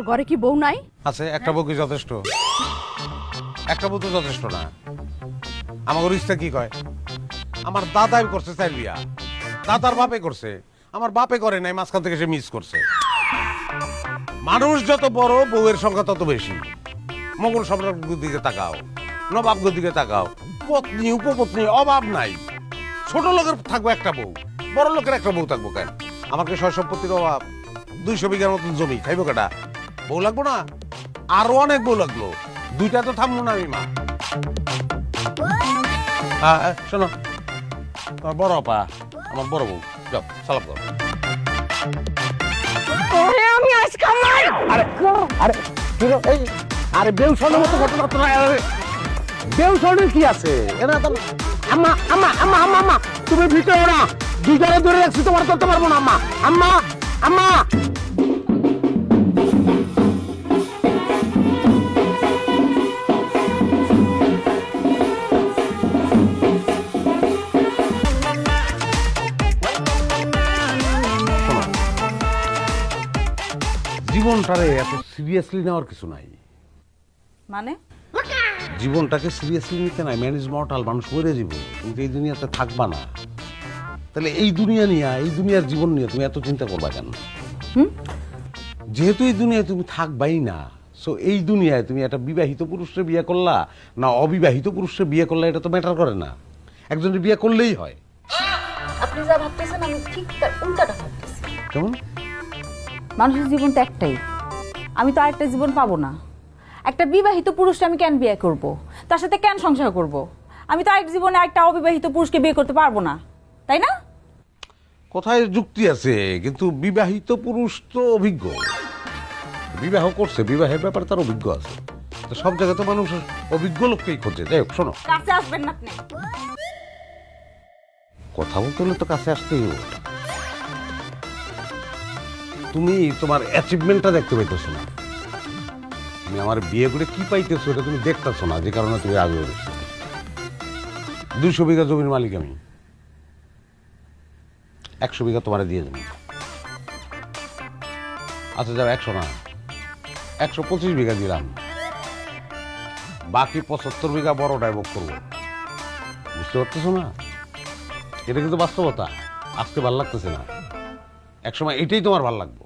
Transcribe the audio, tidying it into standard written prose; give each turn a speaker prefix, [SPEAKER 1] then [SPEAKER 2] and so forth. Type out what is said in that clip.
[SPEAKER 1] ঘরে কি বউ নাই?
[SPEAKER 2] আছে, একটা বউ কি যথেষ্ট? একটা বউ তো যথেষ্ট না। আমার ইচ্ছা কি কয়, আমার দাদাই করছে চাইল বিয়া, দাদার বাপে করছে, আমার বাপে করে নাই, মাঝখান থেকে সে মিস করছে। মানুষ যত বড় বউয়ের সংখ্যা তত বেশি। মোগল সম্রাটগুলোর দিকে তাকাও, নবাবগুলোর দিকে তাকাও, পত্নী উপপত্নী অভাব নাই। ছোট লোকের থাকবো একটা বউ, বড় লোকের একটা বউ থাকবো কেন? আমাকে সয় সম্পত্তির অভাব, 200 বিঘার মতন জমি, খাইবো কেটা? বউ লাগবো না? আরো অনেক বউ লাগলো, দুইটা তো থামবো না আমি মা। শোনো, তোমার বড় আপা আমার বড় বউ, যাও সালাম করো।
[SPEAKER 1] আমি আজকে
[SPEAKER 2] আরে আরে এই আরে বেউসনের মতো ঘটনা তো না। বেউসনের কি আছে? এরা তো আম্মা আম্মা আম্মা আম্মা আম্মা, তুমি ভিতরে না, দুইটারে ধরে রাখছি, তোমার করতে পারবো না আম্মা আম্মা আম্মা। জীবনটারে এত সিরিয়াসলি নেওয়ার কিছু নাই।
[SPEAKER 1] মানে
[SPEAKER 2] জীবনটাকে সিরিয়াসলি নিতে নাই, ম্যান ইজ মর্টাল, মানুষ মরে যাবো, তুমি এই দুনিয়াতে থাকবা না। তাহলে এই দুনিয়া নিয়ে, এই দুনিয়ার জীবন নিয়ে তুমি এত চিন্তা করবা কেন? যেহেতু এই দুনিয়ায় তুমি থাকবাই না, সো এই দুনিয়ায় তুমি একটা বিবাহিত পুরুষকে বিয়ে করলা না অবিবাহিত পুরুষকে বিয়ে করলা, এটা তো ম্যাটার করে না, একজনের বিয়ে করলেই হয়।
[SPEAKER 3] আপনি যা ভাবতেছেন আমি ঠিক তার উল্টাটা ভাবতেছি।
[SPEAKER 2] কেমন?
[SPEAKER 1] মানুষের জীবন তো একটাই, আমি তো আরেকটা জীবন পাবো না। একটা বিবাহিত পুরুষকে আমি কেন বিয়ে করব? তার সাথে কেন সংসার করব? আমি তো আরেক জীবনে একটা অবিবাহিত পুরুষকে বিয়ে করতে পারবো না, তাই না?
[SPEAKER 2] কোথায় যুক্তি আছে, কিন্তু বিবাহিত পুরুষ তো অভিজ্ঞ, বিবাহ করছে, বিবাহের ব্যাপারে তার অভিজ্ঞ আছে। তো সব জায়গায় তো মানুষ অভিজ্ঞ লোককেই খোঁজে। যাই হোক, শোনো,
[SPEAKER 1] কাছে আসবেন না আপনি।
[SPEAKER 2] কথা বলতে হলে তো কাছে আসতেই হবে। তুমি তোমার অ্যাচিভমেন্টটা দেখতে পাইতেছো না, তুমি আমার বিয়ে করে কি পাইতেছো এটা তুমি দেখতেছো না, যে কারণে তুমি আগে বেরোচ্ছ। 200 বিঘা জমির মালিক আমি, 100 বিঘা তোমারে দিয়ে দেবো। আচ্ছা যাও, 100 না, 125 বিঘা দিলাম, বাকি 75 বিঘা বড়টাই ভোগ করবো। বুঝতে পারতেছো না? এটা কিন্তু বাস্তবতা। আজকে ভাল লাগতেছে না, একসময় এটাই তোমার ভাল লাগবে।